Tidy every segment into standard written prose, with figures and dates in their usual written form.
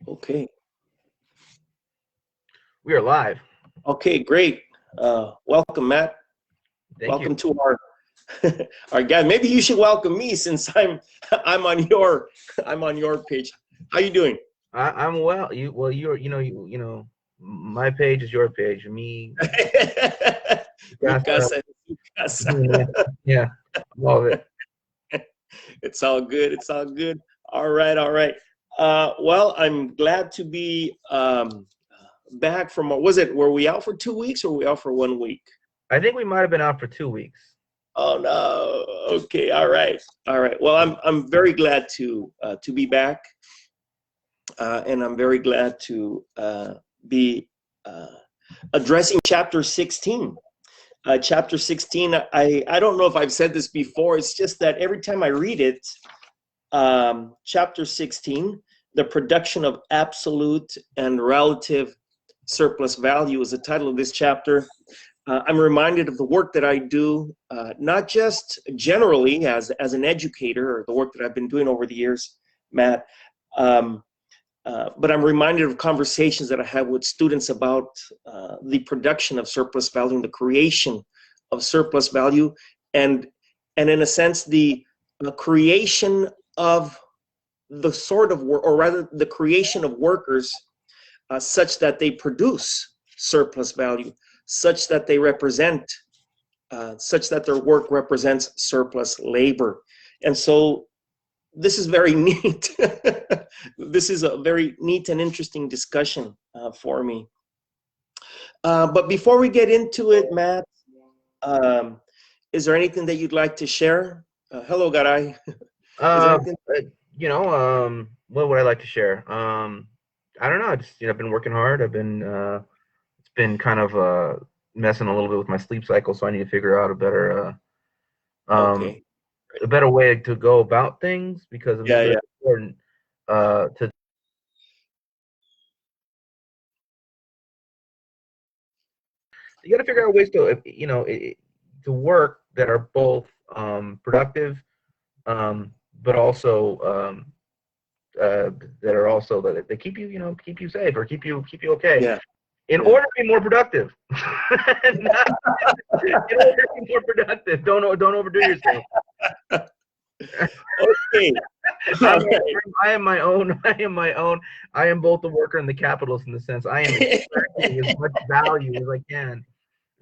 Okay. We are live. Okay, great. Welcome, Matt. Thank you. Welcome to our our guy. Maybe you should welcome me since I'm on your page. How you doing? I'm well. My page is your page. Me. Mi Casa. casa, mi casa. Yeah. All of it. It's all good. It's all good. All right, all right. Well, I'm glad to be back from. Were we out for 2 weeks or were we out for 1 week? I think we might have been out for 2 weeks. Oh no. Okay. All right. All right. Well, I'm very glad to be back, and I'm very glad to be addressing chapter 16. Chapter 16. I don't know if I've said this before. It's just that every time I read it, chapter 16, the production of absolute and relative surplus value is the title of this chapter. I'm reminded of the work that I do, not just generally as an educator, or the work that I've been doing over the years, Matt, but I'm reminded of conversations that I have with students about the production of surplus value and the creation of surplus value, and in a sense, the creation of the sort of work, or rather the creation of workers such that they produce surplus value, such that they represent, such that their work represents surplus labor. And so this is very neat. This is a very neat and interesting discussion for me. But before we get into it, Matt, is there anything that you'd like to share? Hello, Garay. What would I like to share? I don't know. I've been working hard. It's been kind of messing a little bit with my sleep cycle, so I need to figure out a better way to go about things, because it's very important to. You got to figure out ways to work that are both productive, but also that are also that they keep you safe, or keep you okay. Yeah. In order to be more productive. In order to be more productive, don't overdo yourself. Okay. I am my own. I am both the worker and the capitalist, in the sense I am extracting as much value as I can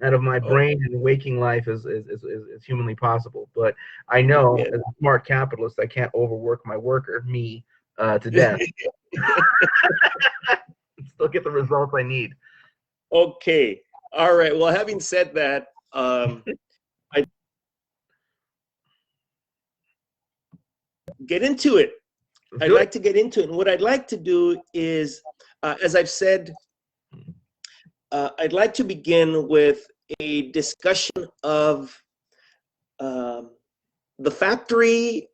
out of my brain and waking life as humanly possible. But I know, as a smart capitalist, I can't overwork my worker, me, to death. Still get the results I need. Okay. All right. Well, having said that, I get into it. I'd like to get into it. And what I'd like to do is, as I've said, I'd like to begin with a discussion of the factory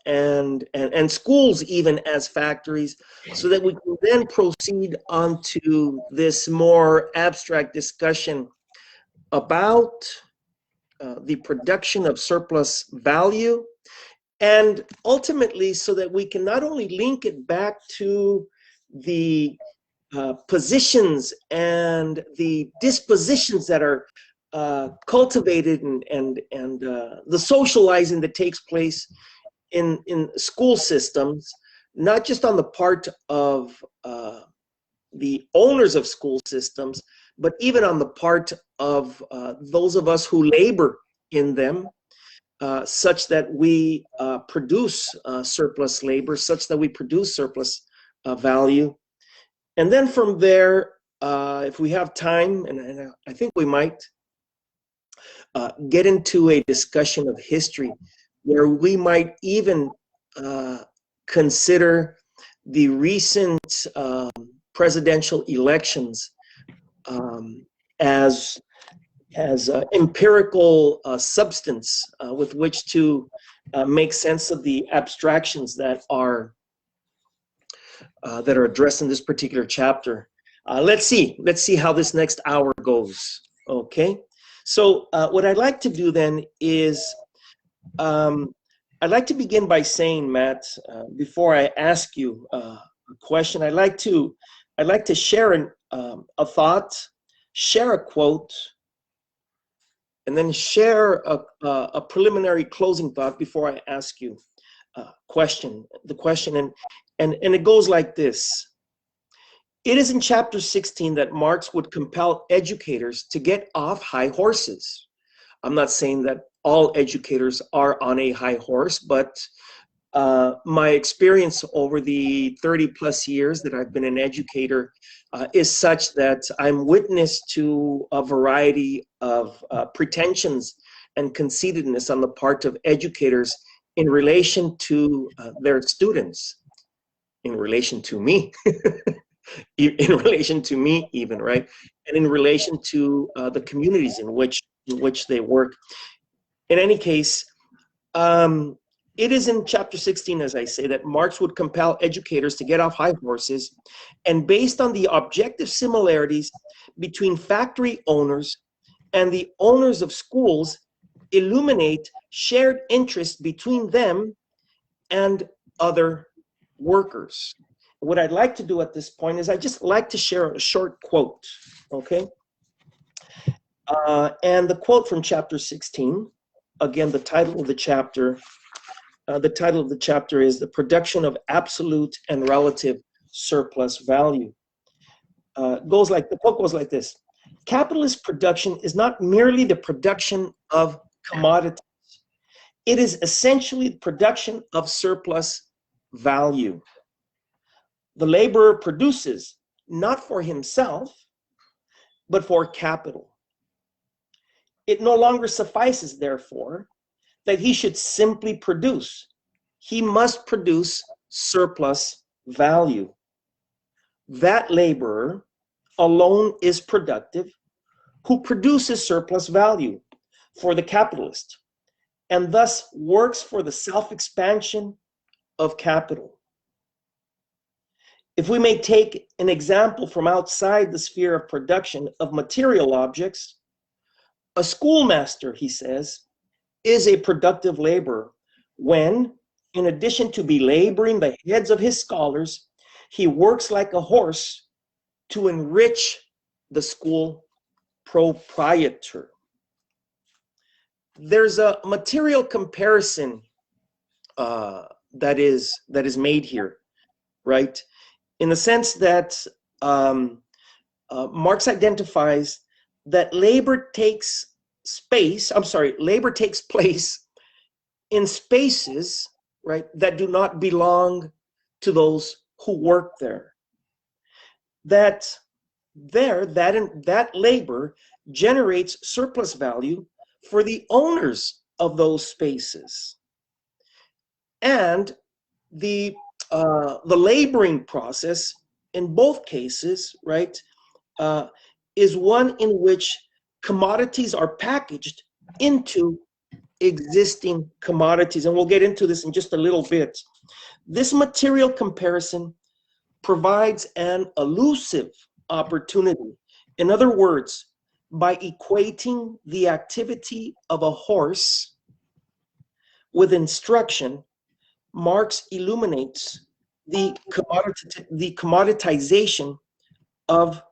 and schools even as factories, so that we can then proceed onto this more abstract discussion about the production of surplus value, and ultimately so that we can not only link it back to the positions and the dispositions that are cultivated and the socializing that takes place in school systems, not just on the part of the owners of school systems, but even on the part of those of us who labor in them, such that we produce surplus labor, such that we produce surplus value. And then from there, if we have time, and I think we might, get into a discussion of history, where we might even consider the recent presidential elections as empirical substance with which to make sense of the abstractions that are addressed in this particular chapter. Let's see how this next hour goes. Okay, so what I'd like to do then is I'd like to begin by saying, Matt, before I ask you question. I'd like to share a thought, share a quote, and then share a preliminary closing thought before I ask you the question. And it goes like this. It is in chapter 16 that Marx would compel educators to get off high horses. I'm not saying that all educators are on a high horse, but my experience over the 30 plus years that I've been an educator is such that I'm witness to a variety of pretensions and conceitedness on the part of educators in relation to their students, in relation to me, in relation to me even, right? And in relation to the communities in which they work. In any case, it is in chapter 16, as I say, that Marx would compel educators to get off high horses, and based on the objective similarities between factory owners and the owners of schools, illuminate shared interest between them and other workers. What I'd like to do at this point is I just like to share a short quote, okay? And the quote from chapter 16, again, the title of the chapter is The Production of Absolute and Relative Surplus Value. The quote goes like this. Capitalist production is not merely the production of commodities. It is essentially the production of surplus value. The laborer produces not for himself, but for capital. It no longer suffices, therefore, that he should simply produce. He must produce surplus value. That laborer alone is productive, who produces surplus value for the capitalist, and thus works for the self-expansion of capital. If we may take an example from outside the sphere of production of material objects, a schoolmaster, he says, is a productive laborer when, in addition to belaboring the heads of his scholars, he works like a horse to enrich the school proprietor. There's a material comparison that is made here, right? In the sense that Marx identifies that labor takes place in spaces, right, that do not belong to those who work there. That labor generates surplus value for the owners of those spaces. And the laboring process in both cases, right, is one in which commodities are packaged into existing commodities. And we'll get into this in just a little bit. This material comparison provides an elusive opportunity. In other words, by equating the activity of a horse with instruction, Marx illuminates the commoditization of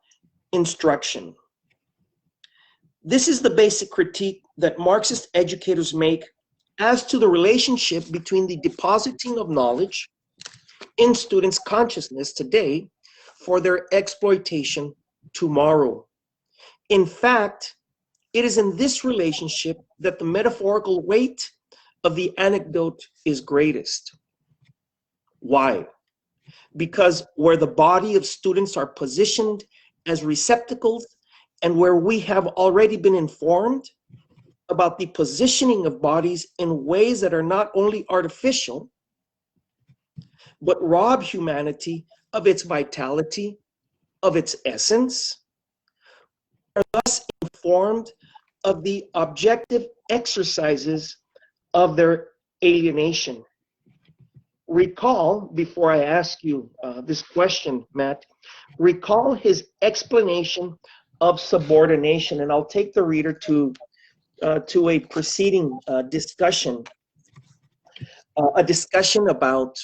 instruction. This is the basic critique that Marxist educators make as to the relationship between the depositing of knowledge in students' consciousness today for their exploitation tomorrow. In fact, it is in this relationship that the metaphorical weight of the anecdote is greatest. Why? Because where the body of students are positioned as receptacles, and where we have already been informed about the positioning of bodies in ways that are not only artificial, but rob humanity of its vitality, of its essence, are thus informed of the objective exercises of their alienation. Recall, before I ask you this question, Matt, recall his explanation of subordination, and I'll take the reader to a preceding discussion, a discussion about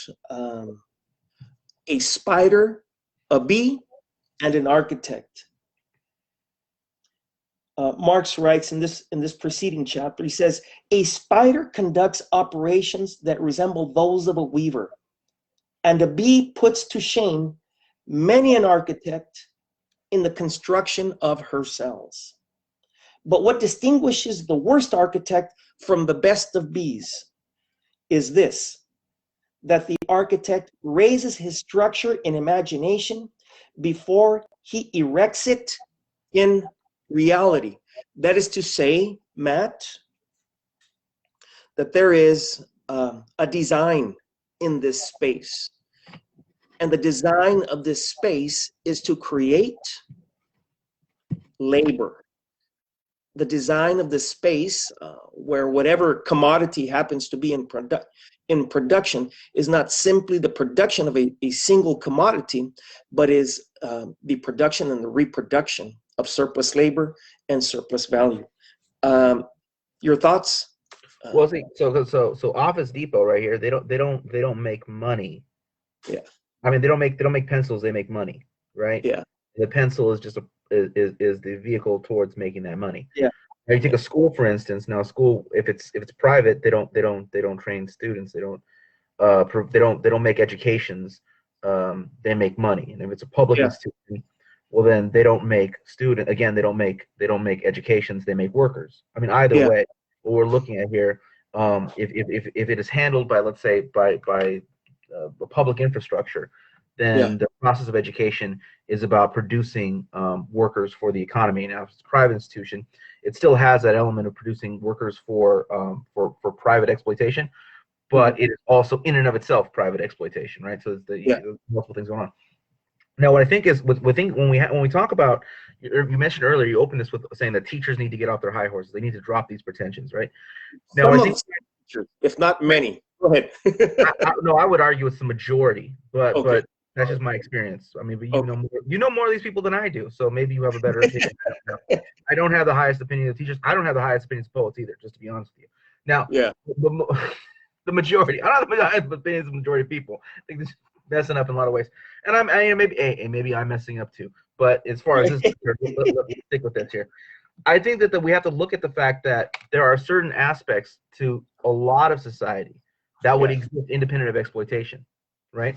a spider, a bee, and an architect. Marx writes in this preceding chapter, he says, a spider conducts operations that resemble those of a weaver, and a bee puts to shame many an architect in the construction of her cells. But what distinguishes the worst architect from the best of bees is this, that the architect raises his structure in imagination before he erects it in reality. That is to say, Matt, that there is a design in this space. And the design of this space is to create labor. The design of the space where whatever commodity happens to be in production is not simply the production of a single commodity, but is the production and the reproduction of surplus labor and surplus value. Your thoughts? Well, see, so Office Depot right here, they don't make money. Yeah. I mean, they don't make pencils, they make money, right? Yeah. The pencil is just is the vehicle towards making that money. Yeah. Now you take a school, for instance. Now, a school, if it's private, they don't train students. They don't make educations. They make money. And if it's a public Yeah. institution, well, then they don't make student. Again, they don't make educations. They make workers. I mean, either Yeah. way, what we're looking at here, if it is handled by, let's say, by the public infrastructure, then the process of education is about producing workers for the economy. Now, if it's a private institution, it still has that element of producing workers for private exploitation, but it is also in and of itself private exploitation, right? So there's multiple things going on. Now, what I think is, when we talk about, you mentioned earlier, you opened this with saying that teachers need to get off their high horses. They need to drop these pretensions, right? Now, I think, if not many. Go ahead. I would argue it's the majority, but Okay. but that's just my experience. I mean, but you know more of these people than I do, so maybe you have a better opinion. I don't have the highest opinion of teachers. I don't have the highest opinions of poets either, just to be honest with you. Now, the majority, I don't have the highest opinions of the majority of people. I think this is messing up in a lot of ways, and maybe I'm messing up too. But as far as this, let's stick with this here. I think that we have to look at the fact that there are certain aspects to a lot of society that would exist independent of exploitation, right?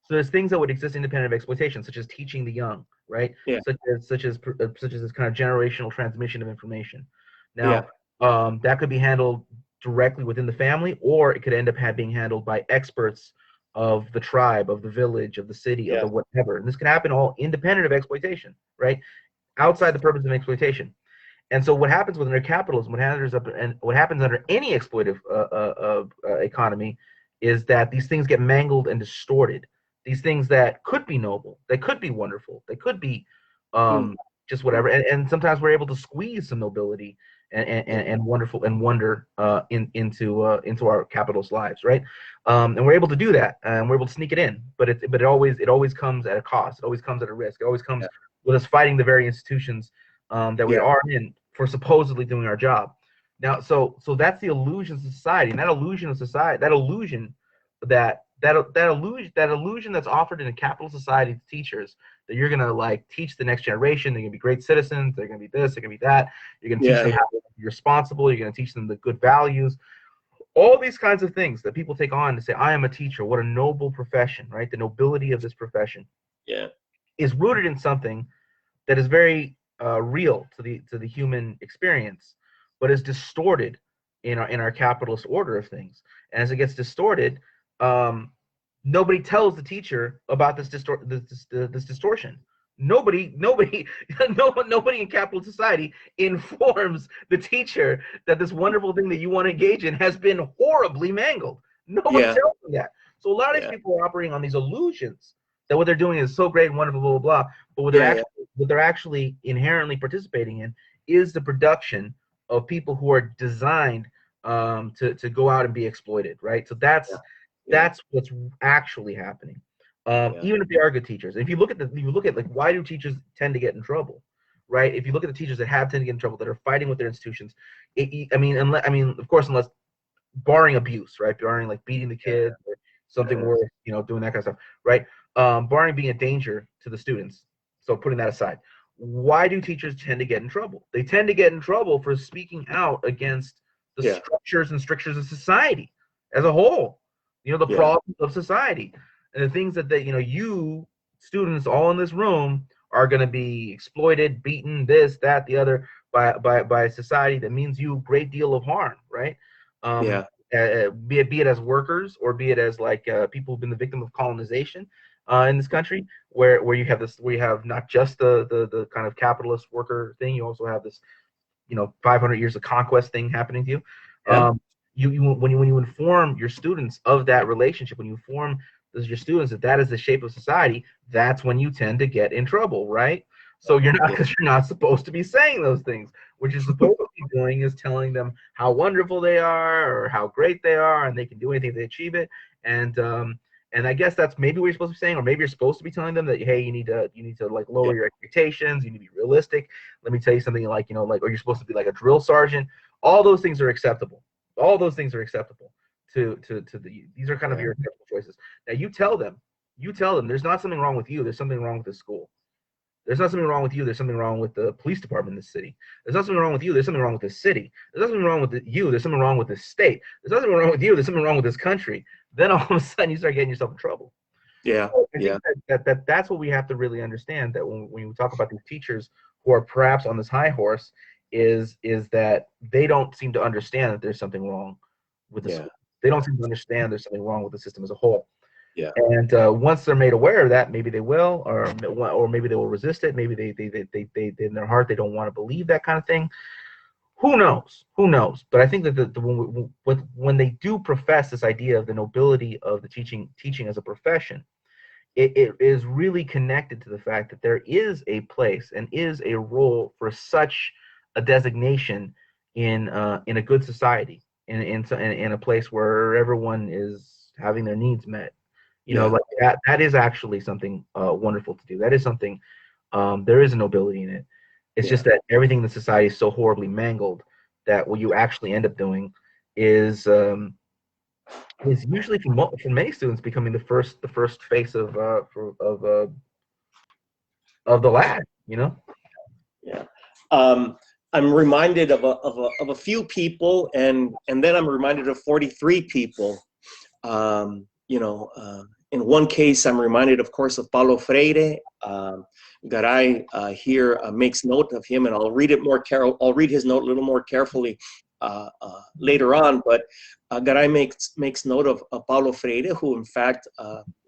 So there's things that would exist independent of exploitation, such as teaching the young, right? Yeah. Such as this kind of generational transmission of information. Now, that could be handled directly within the family, or it could end up being handled by experts of the tribe, of the village, of the city, of the whatever. And this can happen all independent of exploitation, right? Outside the purpose of exploitation. And so what happens under capitalism, what happens under any exploitive economy, is that these things get mangled and distorted. These things that could be noble, they could be wonderful, they could be just whatever. And sometimes we're able to squeeze some nobility and wonderful and wonder into our capitalist lives, right? And we're able to do that, and we're able to sneak it in. But it always comes at a cost. It always comes at a risk. It always comes with us fighting the very institutions that we are in for supposedly doing our job. Now, so that's the illusion of society, and that illusion of society, that illusion that's offered in a capitalist society to teachers, that you're gonna like teach the next generation, they're gonna be great citizens, they're gonna be this, they're gonna be that, you're gonna teach them how to be responsible, you're gonna teach them the good values, all these kinds of things that people take on to say, I am a teacher, what a noble profession, right? The nobility of this profession is rooted in something that is very real to the human experience, but is distorted in our capitalist order of things. And as it gets distorted, nobody tells the teacher about this distortion. Nobody in capitalist society informs the teacher that this wonderful thing that you want to engage in has been horribly mangled. Nobody tells them that. So a lot of these people are operating on these illusions that what they're doing is so great and wonderful, blah, blah, blah. But what they're actually inherently participating in is the production of people who are designed to go out and be exploited, right? So that's what's actually happening. Even if they are good teachers. If you look at like, why do teachers tend to get in trouble, right? If you look at the teachers that have tend to get in trouble, that are fighting with their institutions, of course, unless barring abuse, right? Barring like beating the kids or something worse, doing that kind of stuff, right? barring being a danger to the students. So putting that aside, why do teachers tend to get in trouble? They tend to get in trouble for speaking out against the Yeah. structures and strictures of society as a whole. You know, the Yeah. problems of society and the things that they, you know, you students all in this room are going to be exploited, beaten, this, that, the other by society that means you a great deal of harm, right? Yeah. Be it as workers or be it as like people who've been the victim of colonization in this country, where you have not just the kind of capitalist worker thing, you also have this, you know, 500 years of conquest thing happening to you. Yeah. When you inform your students of that relationship, when you inform your students that that is the shape of society, that's when you tend to get in trouble, right? So you're not, because you're not supposed to be saying those things. What you're supposed to be doing is telling them how wonderful they are or how great they are, and they can do anything if they achieve it. And I guess that's maybe what you're supposed to be saying, or maybe you're supposed to be telling them that, hey, you need to like lower your expectations, you need to be realistic. Let me tell you something, like, you know, like, or you're supposed to be like a drill sergeant. All those things are acceptable. All those things are acceptable these are kind of your acceptable choices. Now you tell them there's not something wrong with you, there's something wrong with the school. There's not something wrong with you, there's something wrong with the police department in this city. There's not something wrong with you, there's something wrong with this city. There's nothing wrong with you, there's something wrong with this state. There's nothing wrong with you, there's something wrong with this country. Then all of a sudden you start getting yourself in trouble. Yeah. So I think that's what we have to really understand, that when we talk about these teachers who are perhaps on this high horse, is that they don't seem to understand that there's something wrong with the school. They don't seem to understand there's something wrong with the system as a whole. Yeah. And once they're made aware of that, maybe they will, or maybe they will resist it. Maybe they in their heart they don't want to believe that kind of thing. Who knows? Who knows? But I think that when they do profess this idea of the nobility of the teaching as a profession, it is really connected to the fact that there is a place and is a role for such a designation in a good society, in a place where everyone is having their needs met. You know, like that is actually something wonderful to do. That is something, there is a nobility in it. It's just that everything in the society is so horribly mangled that what you actually end up doing is usually for many students becoming the first face of the lad, you know. Yeah. I'm reminded of a few people, and then I'm reminded of 43 people. You know, in one case, I'm reminded, of course, of Paulo Freire. Garay here makes note of him, and I'll read his note a little more carefully later on. But Garay makes note of Paulo Freire, who in fact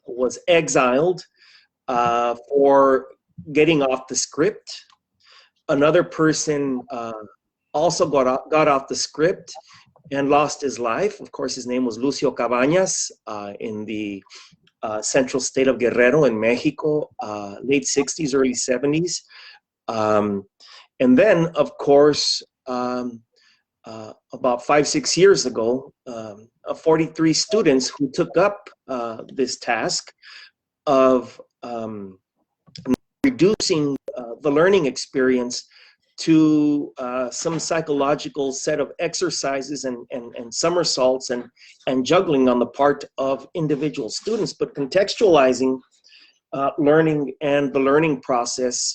was exiled for getting off the script. Another person also got off the script and lost his life. Of course, his name was Lucio Cabañas, in the central state of Guerrero in Mexico, late 60s, early 70s. And then, of course, about 5-6 years ago, 43 students who took up this task of reducing the learning experience to some psychological set of exercises and somersaults and juggling on the part of individual students, but contextualizing learning and the learning process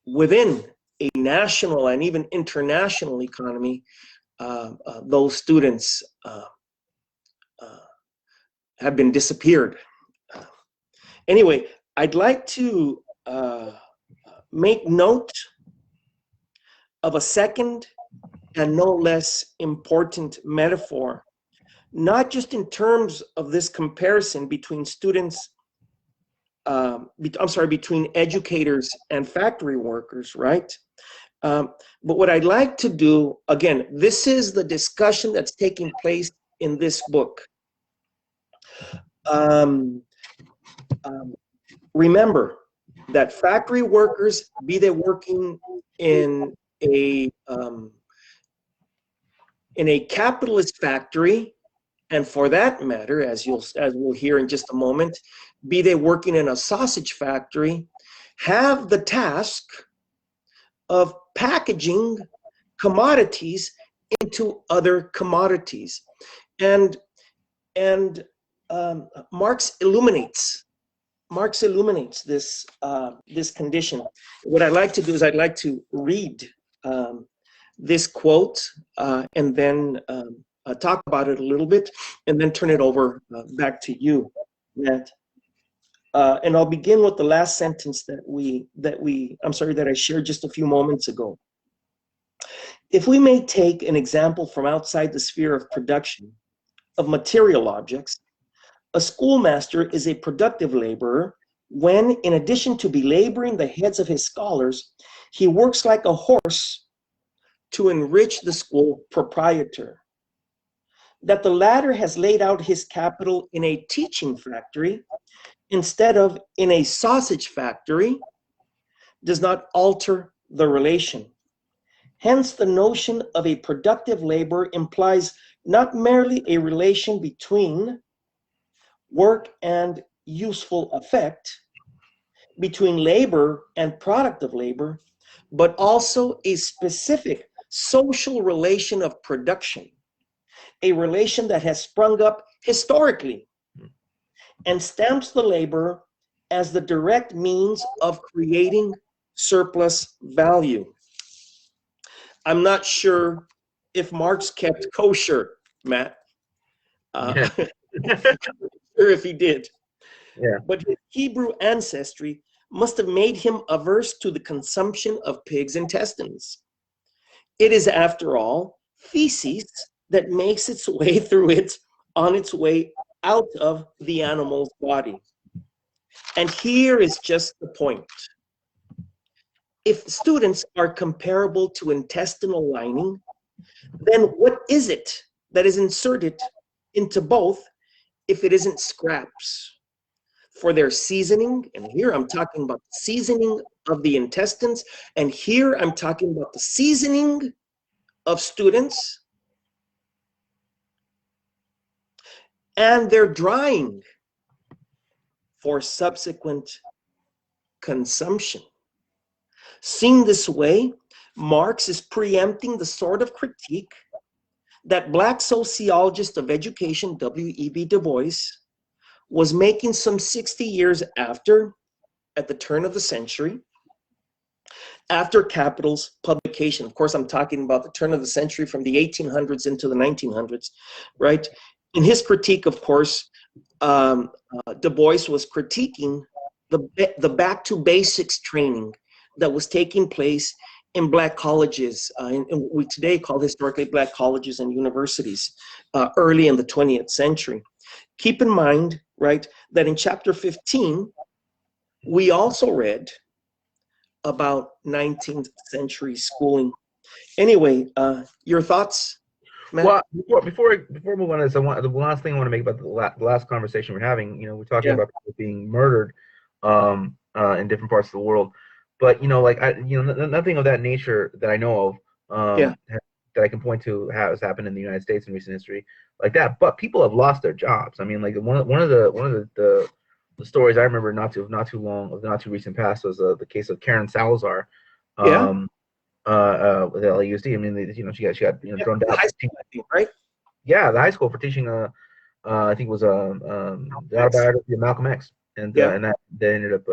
within a national and even international economy. Those students have been disappeared. Anyway, I'd like to make note of a second and no less important metaphor, not just in terms of this comparison between students, between educators and factory workers, right? But what I'd like to do, again, this is the discussion that's taking place in this book. Remember that factory workers, be they working in a capitalist factory, and for that matter, as we'll hear in just a moment, be they working in a sausage factory, have the task of packaging commodities into other commodities. And Marx illuminates this this condition. What I'd like to do is I'd like to read this quote and then talk about it a little bit, and then turn it over back to you, Matt. And I'll begin with the last sentence that I shared just a few moments ago. If we may take an example from outside the sphere of production of material objects, a schoolmaster is a productive laborer when, in addition to belaboring the heads of his scholars, he works like a horse to enrich the school proprietor. That the latter has laid out his capital in a teaching factory instead of in a sausage factory does not alter the relation. Hence, the notion of a productive labor implies not merely a relation between work and useful effect, between labor and product of labor, but also a specific social relation of production, a relation that has sprung up historically and stamps the laborer as the direct means of creating surplus value. I'm not sure if Marx kept kosher, Matt. Yeah. Sure if he did. Yeah. But his Hebrew ancestry must have made him averse to the consumption of pigs' intestines. It is, after all, feces that makes its way through it on its way out of the animal's body. And here is just the point. If students are comparable to intestinal lining, then what is it that is inserted into both if it isn't scraps? For their seasoning, and here I'm talking about the seasoning of the intestines, and here I'm talking about the seasoning of students, and their drying for subsequent consumption. Seen this way, Marx is preempting the sort of critique that Black sociologist of education W.E.B. Du Bois was making some 60 years after, at the turn of the century, after Kapital's publication. Of course, I'm talking about the turn of the century from the 1800s into the 1900s, right? In his critique, of course, Du Bois was critiquing the back to basics training that was taking place in Black colleges, in what we today call historically Black colleges and universities, early in the 20th century. Keep in mind, right, that in chapter 15, we also read about 19th century schooling. Anyway, your thoughts, Matt? Well, before we move on to this, the last thing I want to make about the last conversation we're having. We're talking about people being murdered in different parts of the world, but nothing of that nature that I know of that I can point to has happened in the United States in recent history like that. But people have lost their jobs. I mean, like one of the stories I remember not too recent past was the case of Karen Salazar. With LAUSD. I mean, she got thrown down. High school, I think, right? Yeah, the high school for teaching. I think it was the autobiography of Malcolm X, and that they ended up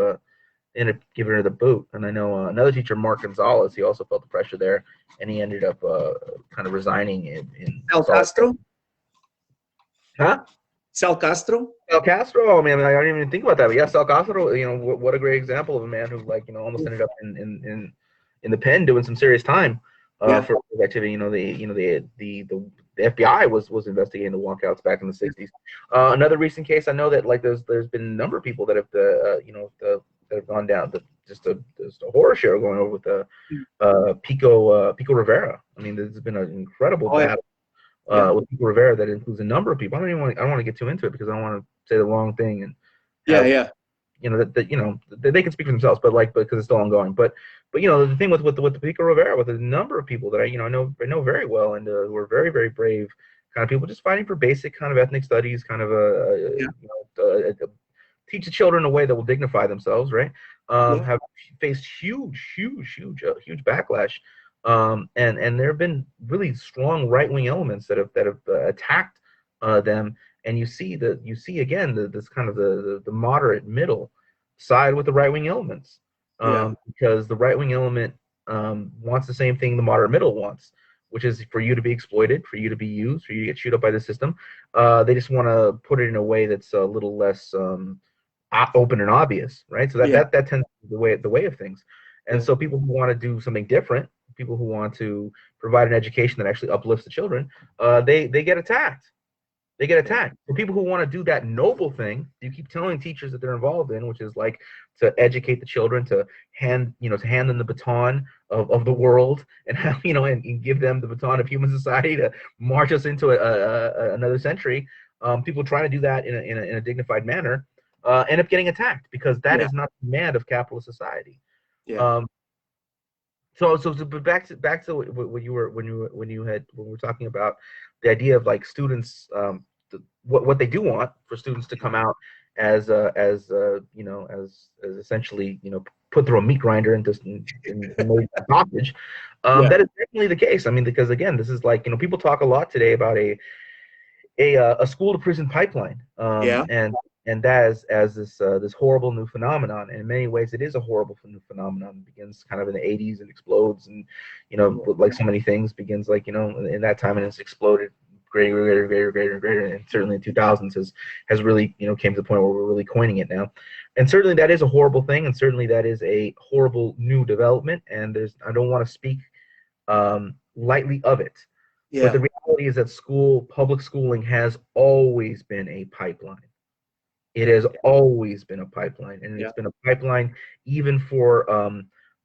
giving her the boot. And I know another teacher, Mark Gonzalez, he also felt the pressure there, and he ended up kind of resigning in Sal Castro. Huh? Sal Castro. Sal Castro. I mean, I didn't even think about that, but yeah, Sal Castro. What a great example of a man who almost ended up in the pen doing some serious time for his activity. The FBI was investigating the walkouts back in the 60s. Another recent case, I know that there's been a number of people that have that have gone down. Just a horror show going over with Pico Rivera. I mean, there's been an incredible battle with Pico Rivera that includes a number of people. I don't want to get too into it because I don't want to say the wrong thing and that they can speak for themselves, but because it's still ongoing. But the thing with the Pico Rivera, with a number of people that I know very well, and who are very, very brave kind of people, just fighting for basic kind of ethnic studies, kind of teach the children a way that will dignify themselves, right? Have faced huge backlash, and there have been really strong right-wing elements that have attacked them. and you see again this kind of the moderate middle side with the right-wing elements, Yeah. because the right-wing element wants the same thing the moderate middle wants, which is for you to be exploited, for you to be used, for you to get chewed up by the system. They just want to put it in a way that's a little less open and obvious, right? So Yeah. that tends to be the way of things. And Yeah. so people who want to do something different, people who want to provide an education that actually uplifts the children, they get attacked. They get attacked. For people who want to do that noble thing, you keep telling teachers that they're involved in, which is like to educate the children, to hand them the baton of the world, and have, and give them the baton of human society to march us into another century. People trying to do that in a dignified manner end up getting attacked, because that Yeah. is not the demand of capitalist society. Yeah. Um, but back to what you were when we were talking about the idea of like students, what they do want for students to come out as essentially put through a meat grinder and just in sausage. Yeah. That is definitely the case. I mean, because again, this is like, people talk a lot today about a school to prison pipeline, Yeah. and that as this horrible new phenomenon. And in many ways, it is a horrible new phenomenon. It begins kind of in the 80s and explodes, and like so many things, begins like in that time, and it's exploded greater, and certainly in 2000s has really came to the point where we're really coining it now. And certainly that is a horrible thing, and certainly that is a horrible new development. And I don't want to speak lightly of it. But Yeah. the reality is that public schooling has always been a pipeline. It has always been a pipeline, and it's been a pipeline even for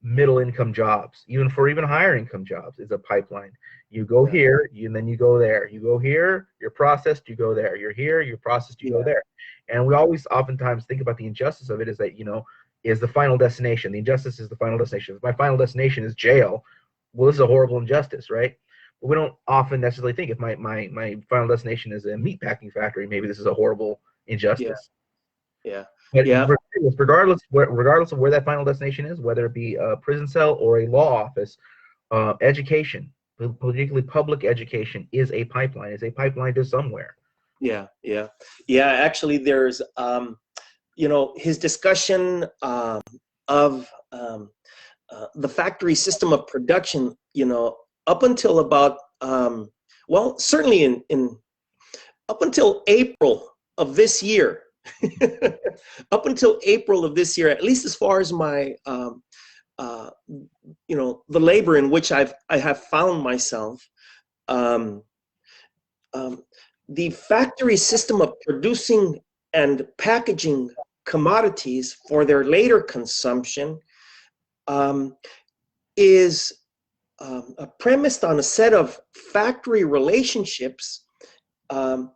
middle income jobs, even higher income jobs. Is a pipeline. You go here, and then you go there. You go here, you're processed. You go there. You're here, you're processed. You go there. And we oftentimes think about the injustice of it is that is the final destination. The injustice is the final destination. If my final destination is jail, well, this is a horrible injustice, right? But we don't often necessarily think if my final destination is a meat packing factory, maybe this is a horrible injustice. Yeah. But Yeah. regardless of where that final destination is, whether it be a prison cell or a law office, education, particularly public education, is a pipeline. It's a pipeline to somewhere. Yeah. Actually, there's his discussion of the factory system of production. Up until about certainly in up until April of this year. Up until April of this year, at least as far as my the labor in which I have found myself, the factory system of producing and packaging commodities for their later consumption is premised on a set of factory relationships, from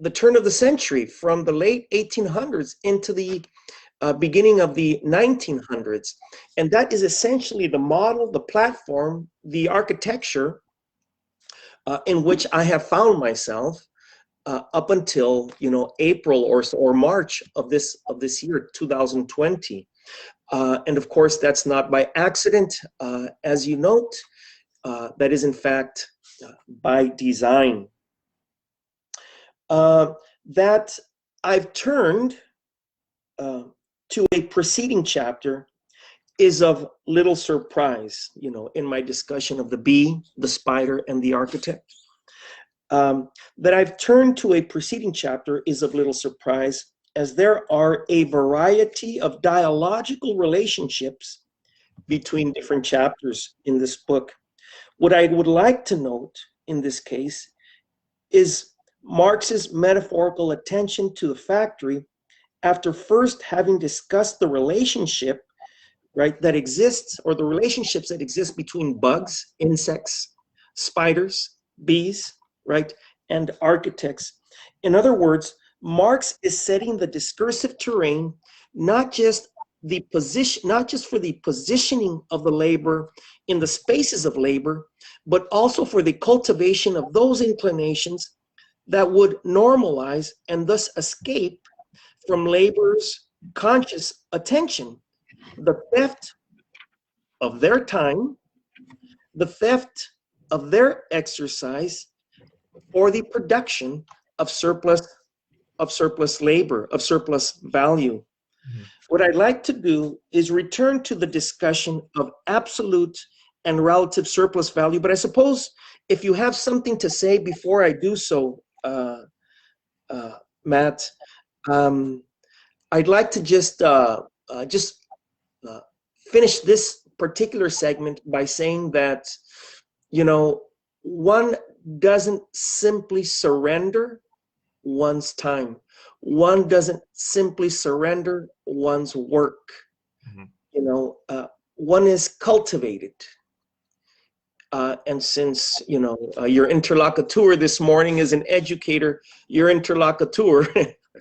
the turn of the century, from the late 1800s into the beginning of the 1900s. And that is essentially the model, the platform, the architecture in which I have found myself up until April or March of this year, 2020. And of course, that's not by accident, as you note. That is in fact by design. That I've turned to a preceding chapter is of little surprise, in my discussion of the bee, the spider, and the architect. That I've turned to a preceding chapter is of little surprise, as there are a variety of dialogical relationships between different chapters in this book. What I would like to note in this case is Marx's metaphorical attention to the factory after first having discussed the relationship, right, that exists, or the relationships that exist between bugs, insects, spiders, bees, right, and architects. In other words, Marx is setting the discursive terrain, not just for the positioning of the labor in the spaces of labor, but also for the cultivation of those inclinations that would normalize and thus escape from labor's conscious attention, the theft of their time, the theft of their exercise, for the production of surplus labor, of surplus value. What I'd like to do is return to the discussion of absolute and relative surplus value, but I suppose if you have something to say before I do so, Matt, I'd like to just finish this particular segment by saying that, you know, one doesn't simply surrender one's time. One doesn't simply surrender one's work. You know, one is cultivated. And since, you know, your interlocutor this morning is an educator, your interlocutor,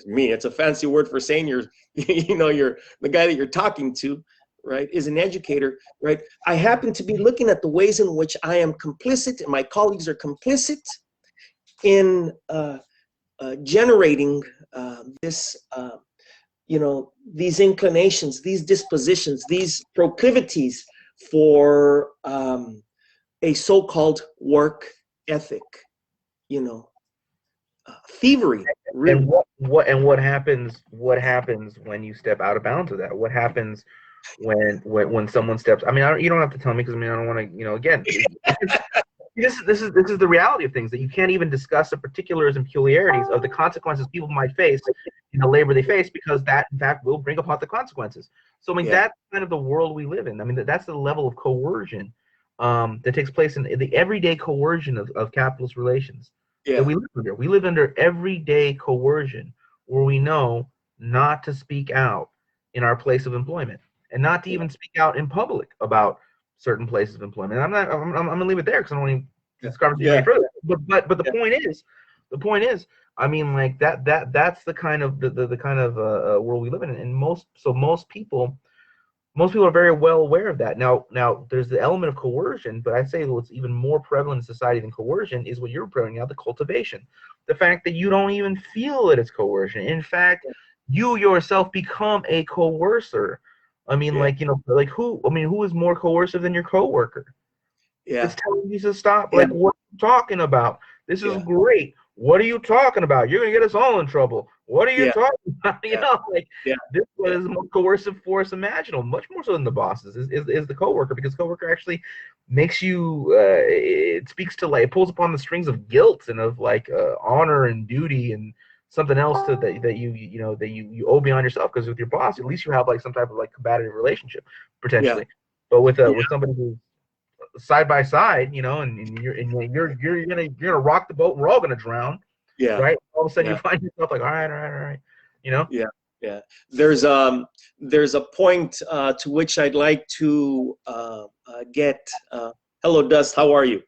me, it's a fancy word for saying you're, you know, you're the guy that you're talking to, right, is an educator, right? I happen to be looking at the ways in which I am complicit and my colleagues are complicit in generating this, you know, these inclinations, these dispositions, these proclivities for a so-called work ethic, you know, thievery. Really. And what happens when you step out of bounds of that? What happens when someone steps? I mean, you don't have to tell me, because I mean, I don't want to, you know, again, this is the reality of things, that you can't even discuss the particulars and peculiarities of the consequences people might face in the labor they face, because that in fact will bring about the consequences. So I mean, that's kind of the world we live in. I mean, that's the level of coercion that takes place in the everyday coercion of capitalist relations that we live under. We live under everyday coercion, where we know not to speak out in our place of employment, and not to even speak out in public about certain places of employment. I'm gonna leave it there, because I don't want to this conversation any further. But the point is, I mean, like that's the kind of the kind of world we live in, and most people are very well aware of that. Now there's the element of coercion, but I'd say what's even more prevalent in society than coercion is what you're pointing out: the cultivation, the fact that you don't even feel that it's coercion. In fact, you yourself become a coercer. I mean, like, you know, like who is more coercive than your coworker? It's telling you to stop. Like, what are you talking about? This is great. What are you talking about? You're gonna get us all in trouble. What are you talking about? You know, like this is the most coercive force imaginable, much more so than the bosses. Is the coworker, because coworker actually makes you. It speaks to, like, it pulls upon the strings of guilt and of like honor and duty and something else that you owe beyond yourself, because with your boss, at least you have like some type of like combative relationship potentially. But with somebody who's side by side, you know, and you're gonna rock the boat. We're all gonna drown. Right. All of a sudden you find yourself like, all right. You know. There's a point to which I'd like to get. Hello, Dust. How are you?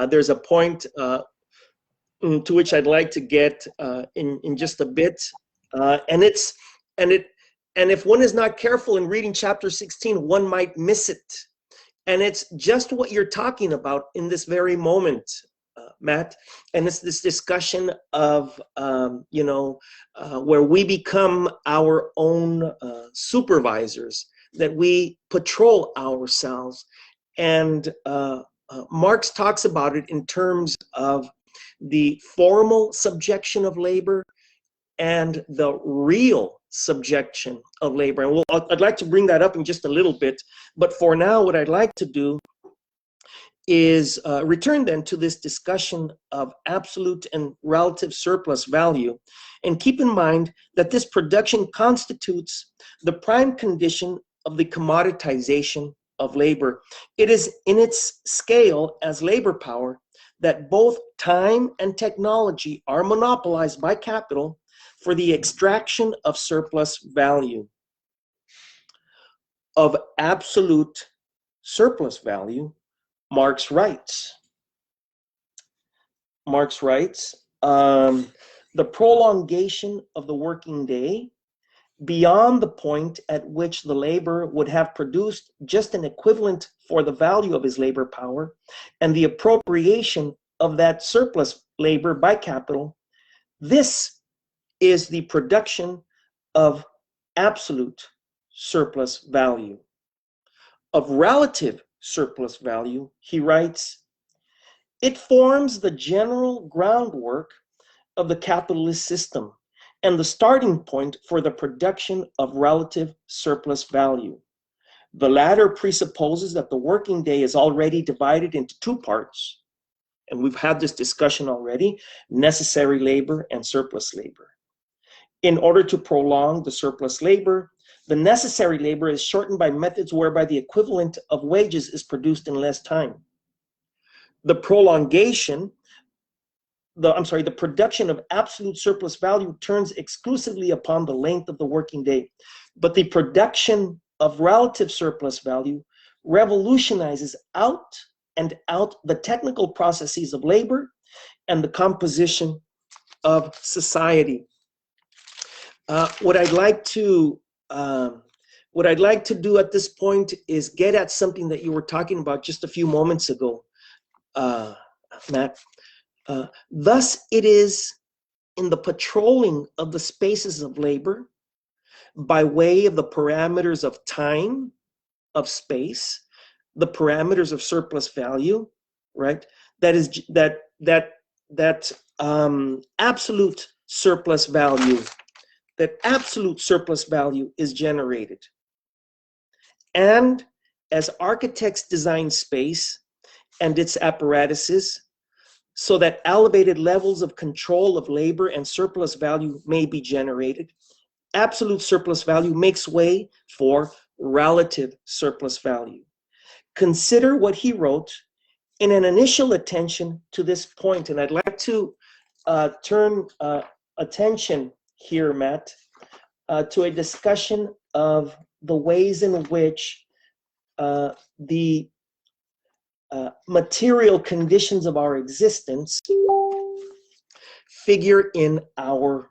There's a point to which I'd like to get in just a bit, and if one is not careful in reading chapter 16, one might miss it. And it's just what you're talking about in this very moment, Matt. And it's this discussion of, you know, where we become our own supervisors, that we patrol ourselves. And Marx talks about it in terms of the formal subjection of labor and the real subjection of labor. And I'd like to bring that up in just a little bit. But for now, what I'd like to do is return then to this discussion of absolute and relative surplus value. And keep in mind that this production constitutes the prime condition of the commoditization of labor. It is in its scale as labor power that both time and technology are monopolized by capital for the extraction of surplus value. Of absolute surplus value, Marx writes, the prolongation of the working day beyond the point at which the laborer would have produced just an equivalent for the value of his labor power, and the appropriation of that surplus labor by capital, this is the production of absolute surplus value. Of relative surplus value, he writes, It forms the general groundwork of the capitalist system and the starting point for the production of relative surplus value. The latter presupposes that the working day is already divided into two parts, and we've had this discussion already: necessary labor and surplus labor. In order to prolong the surplus labor, the necessary labor is shortened by methods whereby the equivalent of wages is produced in less time. The prolongation, the production of absolute surplus value turns exclusively upon the length of the working day, but the production of relative surplus value revolutionizes out and out the technical processes of labor and the composition of society. What I'd like to do at this point is get at something that you were talking about just a few moments ago, Matt. Thus, it is in the patrolling of the spaces of labor by way of the parameters of time, of space, the parameters of surplus value, right? That absolute surplus value. That absolute surplus value is generated. And as architects design space and its apparatuses so that elevated levels of control of labor and surplus value may be generated, absolute surplus value makes way for relative surplus value. Consider what he wrote in an initial attention to this point, and I'd like to turn attention here, Matt, to a discussion of the ways in which the material conditions of our existence figure in our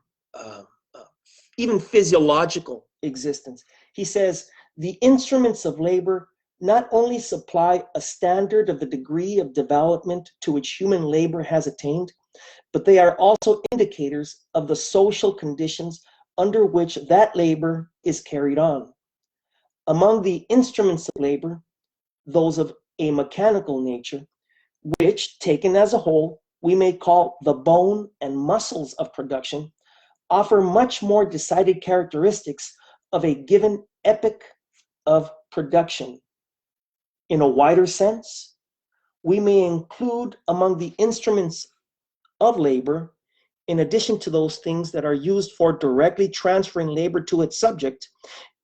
even physiological existence. He says, the instruments of labor not only supply a standard of the degree of development to which human labor has attained, but they are also indicators of the social conditions under which that labor is carried on. Among the instruments of labor, those of a mechanical nature, which, taken as a whole, we may call the bone and muscles of production, offer much more decided characteristics of a given epoch of production. In a wider sense, we may include among the instruments of labor, in addition to those things that are used for directly transferring labor to its subject,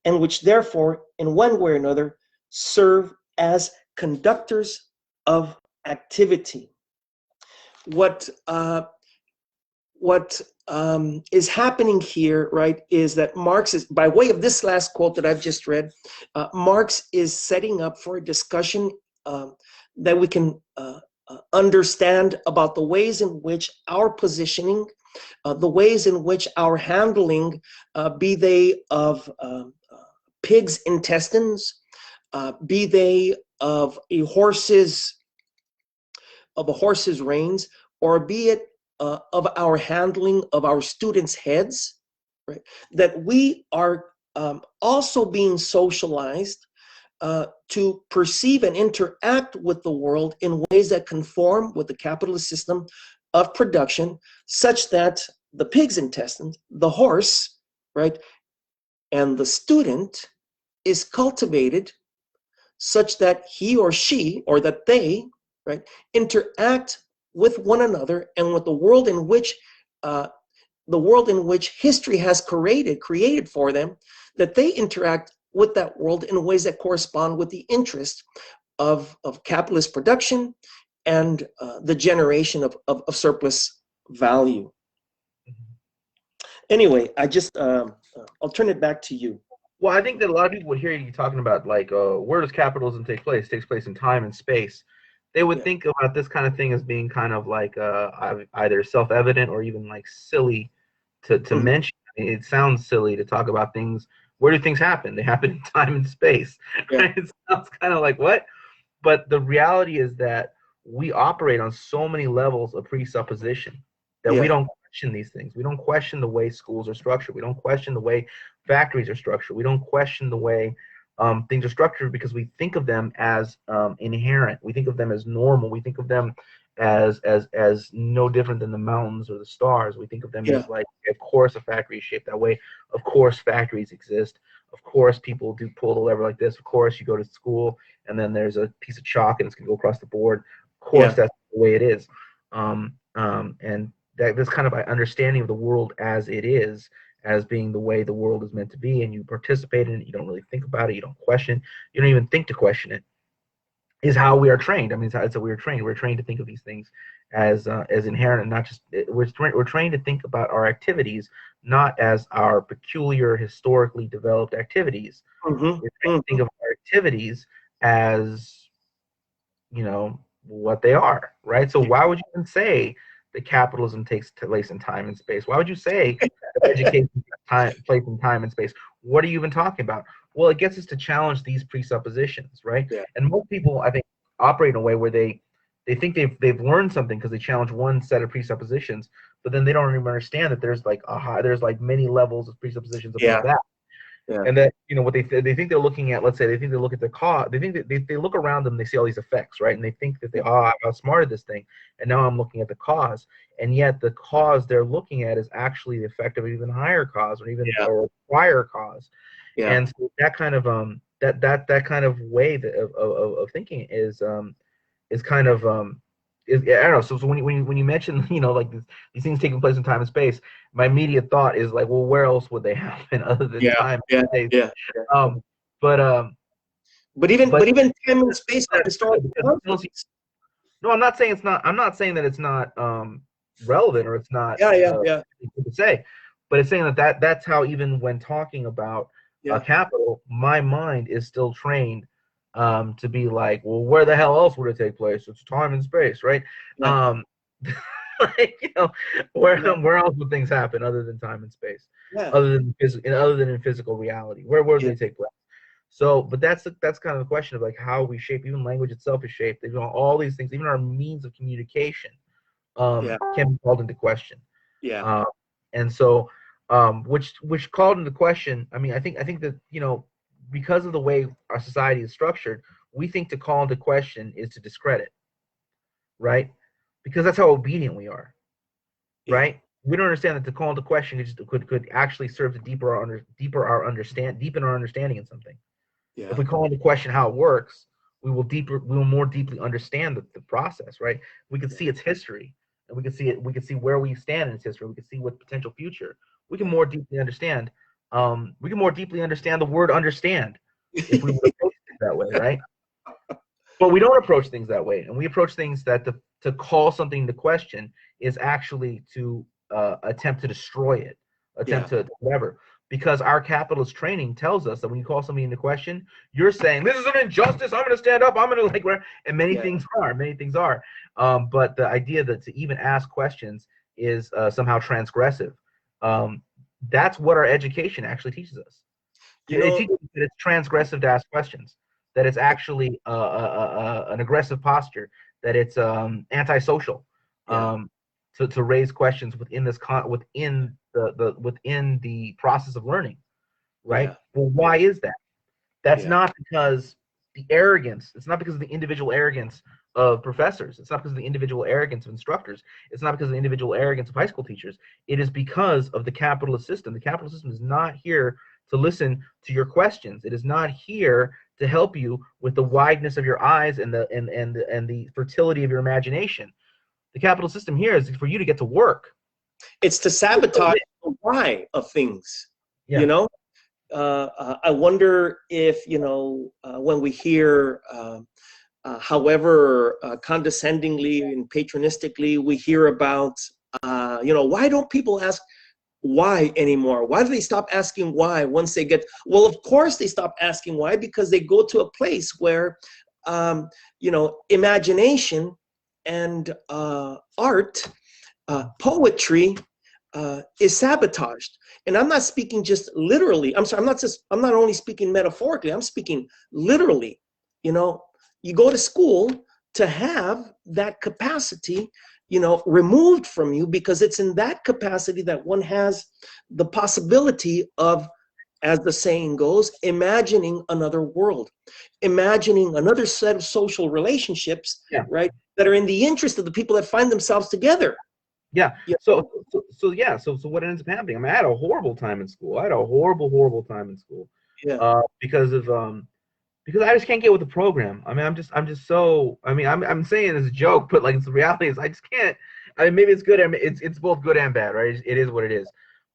and which therefore, in one way or another, serve as conductors of activity. What is happening here, right, is that Marx is, by way of this last quote that I've just read, Marx is setting up for a discussion that we can understand about the ways in which our positioning, the ways in which our handling, be they of pigs' intestines, be they of a horse's reins, or be it of our handling of our students' heads, right? That we are also being socialized to perceive and interact with the world in ways that conform with the capitalist system of production, such that the pig's intestines, the horse, right, and the student is cultivated such that he or she, or that they, right, interact with one another and with the world in which history has created for them, that they interact with that world in ways that correspond with the interest of capitalist production and the generation of surplus value. Anyway, I'll turn it back to you. Well, I think that a lot of people would hear you talking about, like, where does capitalism take place? It takes place in time and space. They would think about this kind of thing as being kind of like either self-evident or even like silly to mention. I mean, it sounds silly to talk about things. Where do things happen? They happen in time and space. Right? It sounds kind of like what? But the reality is that we operate on so many levels of presupposition that we don't question these things. We don't question the way schools are structured. We don't question the way factories are structured. We don't question the way things are structured, because we think of them as inherent. We think of them as normal. We think of them as no different than the mountains or the stars. We think of them Yeah. as like, of course, a factory is shaped that way. Of course, factories exist. Of course, people do pull the lever like this. Of course, you go to school and then there's a piece of chalk and it's gonna go across the board. Of course, Yeah. that's the way it is. And that this kind of understanding of the world as it is, as being the way the world is meant to be, and you participate in it. You don't really think about it. You don't question. You don't even think to question it. Is how we are trained. I mean, it's how we are trained. We're trained to think of these things as inherent, and not just we're trained to think about our activities not as our peculiar, historically developed activities. Mm-hmm. We're trained to think of our activities as, you know, what they are, right? So why would you even say that capitalism takes place in time and space? Why would you say that education takes place in time and space? What are you even talking about? Well, it gets us to challenge these presuppositions, right? Yeah. And most people, I think, operate in a way where they think they've learned something because they challenge one set of presuppositions, but then they don't even understand that there's like there's like many levels of presuppositions above Yeah. that. Yeah. And that, you know, what they think they're looking at, let's say they think they look at the cause, they think that they look around them, they see all these effects, right? And they think that I've outsmarted this thing, and now I'm looking at the cause, and yet the cause they're looking at is actually the effect of an even higher cause, or even Yeah. a prior cause. Yeah. And so that kind of that kind of way of thinking is kind of I don't know. So when you mention, you know, like these things taking place in time and space, my immediate thought is like, well, where else would they happen other than Yeah. time Yeah. and space? Yeah. Yeah. Um, but But even but time and space are historical conflicts. no, I'm not saying it's not. I'm not saying that it's not relevant or it's not Yeah. Yeah. Yeah. to say, but it's saying that's how, even when talking about Yeah. capital, my mind is still trained to be like, well, where the hell else would it take place? It's time and space, right? Yeah. Like, you know, where Yeah. where else would things happen other than time and space, Yeah. other than in physical reality? Where would Yeah. they take place? So, but that's kind of the question of like how we shape. Even language itself is shaped. You know, all these things, even our means of communication, Yeah. can be called into question. Yeah. Um, and so, which called into question. I mean, I think that, you know, because of the way our society is structured, we think to call into question is to discredit, right? Because that's how obedient we are, Yeah. right? We don't understand that to call into question could actually serve to deepen our understanding in something. If Yeah. we call into question how it works, we will more deeply understand the process, right? We can see its history, and we can see where we stand in its history. We can see what potential future. We can more deeply understand. We can more deeply understand the word understand if we would approach it that way, right? But we don't approach things that way, and we approach things that to call something into question is actually to attempt to destroy it, Yeah. attempt to whatever. Because our capitalist training tells us that when you call something into question, you're saying this is an injustice. I'm going to stand up. I'm going to and many Yeah. things are. But the idea that to even ask questions is somehow transgressive. That's what our education actually teaches us. You It know. teaches us that it's transgressive to ask questions, that it's actually an aggressive posture, that it's antisocial, Yeah. to raise questions within within the process of learning, right? Yeah. Well, why is that? That's Yeah. not because the arrogance. It's not because of the individual arrogance of professors. It's not because of the individual arrogance of instructors. It's not because of the individual arrogance of high school teachers. It is because of the capitalist system. The capitalist system is not here to listen to your questions. It is not here to help you with the wideness of your eyes and the fertility of your imagination. The capitalist system here is for you to get to work. It's to sabotage the why of things. Yeah. You know. I wonder if, you know, when we hear, however condescendingly and patronistically we hear about, you know, why don't people ask why anymore? Why do they stop asking why once they get? Well, of course they stop asking why, because they go to a place where, you know, imagination and art, poetry, is sabotaged. And I'm not speaking just literally. I'm sorry, I'm not only speaking metaphorically, I'm speaking literally. You know, you go to school to have that capacity, you know, removed from you, because it's in that capacity that one has the possibility of as the saying goes, imagining another world, imagining another set of social relationships, Yeah. right, that are in the interest of the people that find themselves together. Yeah. Yeah. So what ends up happening? I mean, I had a horrible time in school. I had a horrible time in school. Yeah. Because I just can't get with the program. I mean, I'm just so. I mean, I'm saying it's a joke, but like the reality is, I just can't. I mean, maybe it's good. I mean, it's both good and bad, right? It is what it is.